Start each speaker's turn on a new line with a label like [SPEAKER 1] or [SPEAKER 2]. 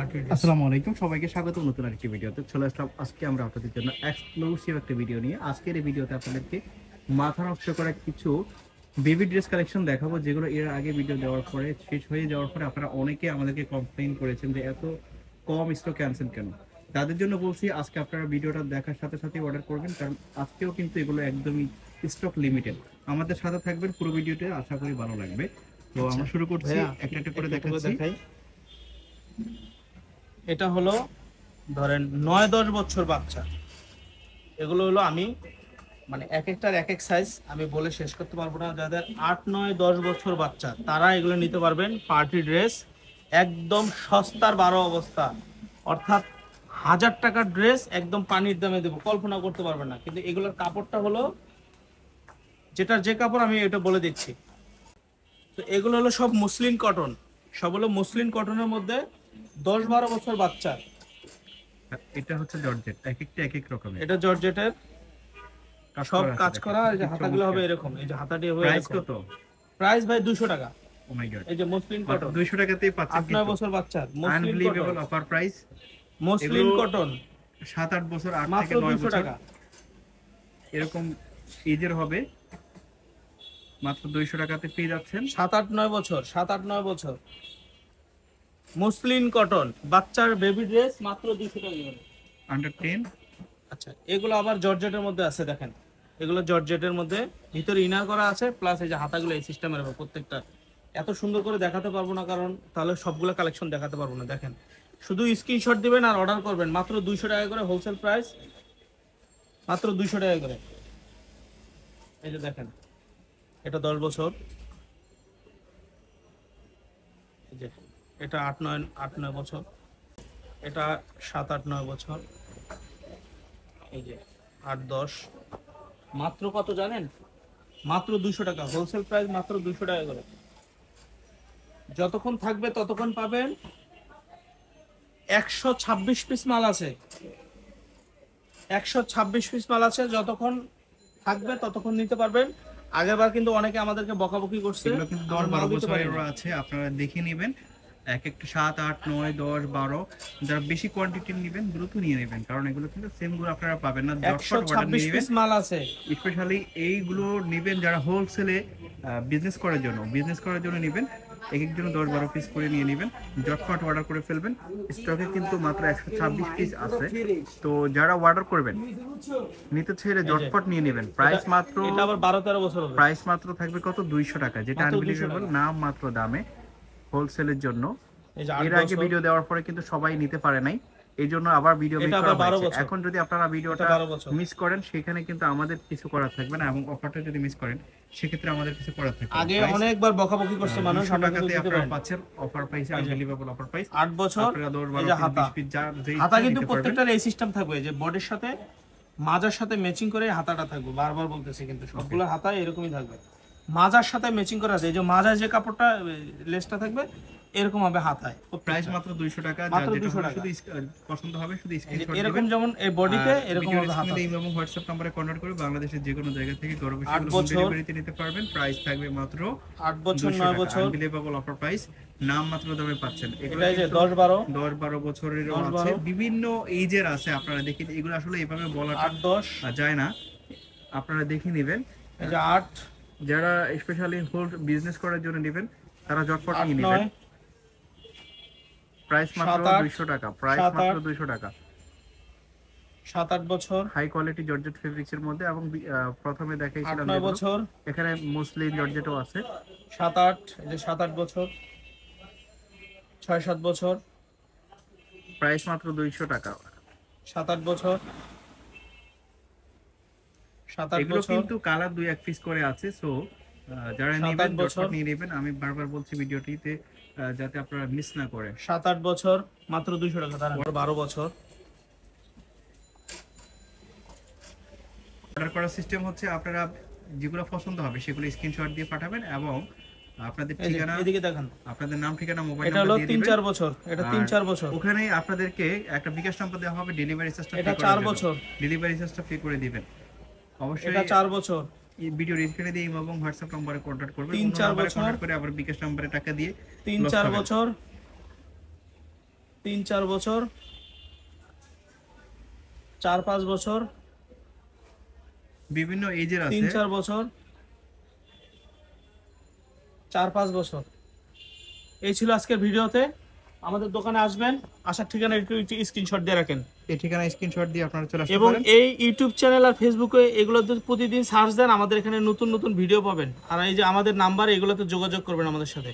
[SPEAKER 1] আসসালামু আলাইকুম, সবাইকে স্বাগত নতুন আরেকটি ভিডিওতে। চলে আসলাম আজকে আমরা আপনাদের জন্য এক্সক্লুসিভ একটা ভিডিও নিয়ে। আজকের এই ভিডিওতে আপনাদেরকে মাথা নষ্ট করা কিছু বেবি ড্রেস কালেকশন দেখাবো, যেগুলো এর আগে ভিডিও দেওয়ার পরে শেষ হয়ে যাওয়ার পরে আপনারা অনেকে আমাদেরকে কমপ্লেইন করেছেন যে এত কম স্টক ক্যান্সেল কেন। তাদের জন্য বলছি আজকে আপনারা ভিডিওটা দেখার সাথে সাথে অর্ডার করবেন, কারণ আজকেও কিন্তু এগুলো একদমই স্টক লিমিটেড। আমাদের সাথে থাকবেন পুরো ভিডিওতে, আশা করি ভালো লাগবে। তো আমরা শুরু করছি, একটা একটা করে দেখাচ্ছি।
[SPEAKER 2] এটা হলো ধরেন 9-10 বছর বাচ্চা। এগুলো হলো আমি মানে এক একটার এক এক সাইজ আমি বলে শেষ করতে পারবো না। যাদের 8-9-10 বছর বাচ্চা তারা এগুলো নিতে পারবেন। পার্টি ড্রেস একদম সস্তার 12 অবস্থা, অর্থাৎ 1000 টাকার ড্রেস একদম পানির দামে দেবো, কল্পনা করতে পারবেন না। কিন্তু এগুলোর কাপড়টা হলো যেটার যে কাপড় আমি এটা বলে দিচ্ছি। তো এগুলো হলো সব মসলিন কটন, সব হলো মসলিন কটনের মধ্যে 10-12 বছর বাচ্চা।
[SPEAKER 1] এটা হচ্ছে জর্জেট, এক একটা এক এক রকমের।
[SPEAKER 2] এটা জর্জেটের সব কাজ করা। এই যে হাতাগুলো হবে এরকম, এই যে হাতাটি হবে
[SPEAKER 1] প্রাইস
[SPEAKER 2] এরকম।
[SPEAKER 1] কত?
[SPEAKER 2] প্রাইস ভাই 200 টাকা।
[SPEAKER 1] ও মাই গড,
[SPEAKER 2] এই যে মসলিন কটন
[SPEAKER 1] 200 টাকাতেই পাচ্ছেন।
[SPEAKER 2] 8-9 বছর বাচ্চা muslin
[SPEAKER 1] unbelievable
[SPEAKER 2] cotton,
[SPEAKER 1] offer price.
[SPEAKER 2] Muslin cotton
[SPEAKER 1] 7-8 বছর, 8
[SPEAKER 2] মাত্র
[SPEAKER 1] থেকে 9
[SPEAKER 2] 200
[SPEAKER 1] বছর
[SPEAKER 2] টাকা।
[SPEAKER 1] এরকম এজের হবে, মাত্র 200 টাকাতে পেয়ে যাচ্ছেন।
[SPEAKER 2] 7-8-9 বছর, 7-8-9 বছর মসলিন কটন বাচ্চার বেবি ড্রেস মাত্র 200 টাকা করে।
[SPEAKER 1] আন্ডার 10।
[SPEAKER 2] আচ্ছা, এগুলো আবার জর্জেটের মধ্যে আছে, দেখেন এগুলো জর্জেটের মধ্যে ভিতরে ইনার করা আছে, প্লাস এই যে হাতাগুলো এই সিস্টেমের হবে প্রত্যেকটা। এত সুন্দর করে দেখাতে পারবো না, কারণ তাহলে সবগুলো কালেকশন দেখাতে পারবো না। দেখেন, শুধু স্ক্রিনশট দিবেন আর অর্ডার করবেন, মাত্র 200 টাকা করে হোলসেল প্রাইস, মাত্র 200 টাকা করে। এই যে দেখেন, এটা 10 বছর, এই যে এটা 8-9 বছর, এটা 7-8-9 বছর, এই যে 8-10। মাত্র কত জানেন? মাত্র 200 টাকা হোলসেল প্রাইস, মাত্র 200 টাকা করে। যতক্ষণ থাকবে ততক্ষণ পাবেন। 126 পিস মাল আছে, 126 পিস মাল আছে। যতক্ষণ থাকবে ততক্ষণ নিতে পারবেন। আগেরবার কিন্তু অনেকে আমাদেরকে বকাবকি করছে,
[SPEAKER 1] এগুলো কিন্তু 10-12 বছরের আছে, আপনারা দেখে নেবেন। এক একটা 7, 8, 9, 10, 12, যারা বেশি কোয়ান্টিটি নেবেন দ্রুত নিয়ে নেবেন, কারণ এগুলো কিন্তু সেম গুলো আপনারা পাবেন না।
[SPEAKER 2] 126 পিস মাল আছে।
[SPEAKER 1] স্পেশালি এইগুলো নেবেন যারা হোলসেলে বিজনেস করার জন্য নেবেন। এক একজন 10-12 পিস করে নিয়ে নেবেন, জটফট অর্ডার করে ফেলবেন। স্টকে কিন্তু মাত্র 126 পিস আছে। তো যারা অর্ডার করবেন নিতে ছেড়ে জটফট নিয়ে নেবেন। প্রাইস মাত্র,
[SPEAKER 2] এটা আবার 12-13 বছর হবে।
[SPEAKER 1] প্রাইস মাত্র থাকবে কত? 200 টাকা, যেটা আনবিলিভেবল নাম মাত্র দামে হোলসেলের জন্য। এর আগে ভিডিও দেওয়ার পরে কিন্তু সবাই নিতে পারে নাই, এই জন্য আবার ভিডিও মেক করা হয়েছে। এখন যদি আপনারা ভিডিওটা মিস করেন সেখানে কিন্তু আমাদের কিছু করার থাকবে না, এবং অফারটা যদি মিস করেন সেক্ষেত্রে আমাদের কিছু করার থাকবে।
[SPEAKER 2] আগে অনেকবার বকাবকি করছে মানুষ,
[SPEAKER 1] টাকাতে আপনারা পাচ্ছেন অফার প্রাইসে, আনবিলিভেবল অফার প্রাইস।
[SPEAKER 2] 8 বছর, এই যে হাতা, হাতা কিন্তু প্রত্যেকটার এই সিস্টেম থাকবে যে বডির সাথে মাজার সাথে ম্যাচিং করে হাতাটা থাকবে। বারবার বলতেছি কিন্তু সবগুলো হাতা এরকমই থাকবে, মাজার সাথে ম্যাচিং করা আছে। এই যে মাজার যে কাপড়টা লেসটা থাকবে এরকম হবে হাতায়।
[SPEAKER 1] প্রাইস মাত্র 200 টাকা,
[SPEAKER 2] মাত্র 200 টাকা।
[SPEAKER 1] শুধু পছন্দ হবে শুধু স্ক্রিনশট দিবেন।
[SPEAKER 2] এরকম যেমন এই বডিতে এরকম হবে হাতা।
[SPEAKER 1] এই এবং হোয়াটসঅ্যাপ নম্বরে কন্টাক্ট করে বাংলাদেশের যে কোনো জায়গা থেকে ঘরে বসে
[SPEAKER 2] 8 বছর
[SPEAKER 1] ডেলিভারিতে নিতে পারবেন। প্রাইস থাকবে মাত্র
[SPEAKER 2] 8 বছর 9 বছর,
[SPEAKER 1] আনবিলিভেবল অফার প্রাইস, নাম মাত্র দামে পাচ্ছেন।
[SPEAKER 2] এগুলো এই যে 10-12
[SPEAKER 1] বছরেরও আছে, বিভিন্ন এজের আছে। আপনারা দেখি এগুলো আসলে এভাবে বলাটা
[SPEAKER 2] 8-10
[SPEAKER 1] যায় না, আপনারা দেখে নেবেন।
[SPEAKER 2] এই যে 8,
[SPEAKER 1] যারা স্পেশালি হোল্ড বিজনেস করার জন্য নেবেন তারা জটপট নিয়ে নেবেন। প্রাইস মাত্র 200 টাকা, প্রাইস মাত্র 200 টাকা।
[SPEAKER 2] 7-8 বছর
[SPEAKER 1] হাই কোয়ালিটি জর্জেট ফেব্রিক্স এর মধ্যে, এবং প্রথমে দেখাইছিলাম
[SPEAKER 2] 8-9 বছর,
[SPEAKER 1] এখানে মসলিন জর্জেটও আছে।
[SPEAKER 2] 7-8, এই যে 7-8 বছর, 6-7 বছর,
[SPEAKER 1] প্রাইস মাত্র 200 টাকা।
[SPEAKER 2] 7-8 বছর, 7-8
[SPEAKER 1] এগুলো
[SPEAKER 2] বছর
[SPEAKER 1] কিন্তু কালার 2-1 পিস করে আছে। সো যারা নেবেন জটপট নিয়ে নেবেন। আমি বারবার বলছি ভিডিওটিতে যাতে আপনারা মিস না করেন।
[SPEAKER 2] 7-8 বছর মাত্র 200 টাকা। তার 12 বছর।
[SPEAKER 1] অর্ডার করার সিস্টেম হচ্ছে আপনারা যেগুলো পছন্দ হবে সেগুলো স্ক্রিনশট দিয়ে পাঠাবেন, এবং আপনাদের ঠিকানা,
[SPEAKER 2] এদিকে দেখেন,
[SPEAKER 1] আপনাদের নাম, ঠিকানা, মোবাইল
[SPEAKER 2] নাম্বার, এটা হলো 3-4 বছর, এটা 3-4 বছর।
[SPEAKER 1] ওখানে আপনাদেরকে একটা বিকাশ নাম্বার দেওয়া হবে, ডেলিভারি চার্জটা
[SPEAKER 2] এটা 4 বছর,
[SPEAKER 1] ডেলিভারি চার্জটা পে করে দিবেন অবশ্যই।
[SPEAKER 2] এটা 4 বছর।
[SPEAKER 1] এই ভিডিও স্ক্রিনে দিয়ে এবং হোয়াটসঅ্যাপ নম্বরে কন্টাক্ট করবেন।
[SPEAKER 2] 3-4 বছর
[SPEAKER 1] করে আবার বিকাশ নম্বরে টাকা দিয়ে
[SPEAKER 2] 3-4 বছর, 3-4 বছর, 4-5 বছর,
[SPEAKER 1] বিভিন্ন এজের আছে।
[SPEAKER 2] 3-4 বছর, 4-5 বছর। এই ছিল আজকের ভিডিওতে। আমাদের দোকানে আসবেন, আসার ঠিকানা একটু স্ক্রিনশট দিয়ে রাখেন,
[SPEAKER 1] এই ঠিকানা স্ক্রিনশট দিয়ে আপনারা চলে আসতে
[SPEAKER 2] এবং
[SPEAKER 1] পারেন।
[SPEAKER 2] এই ইউটিউব চ্যানেল আর ফেসবুকে এগুলোতে প্রতিদিন সার্চ দেন, আমাদের এখানে নতুন নতুন ভিডিও পাবেন। আর এই যে আমাদের নাম্বার, এগুলোতে যোগাযোগ করবেন আমাদের সাথে।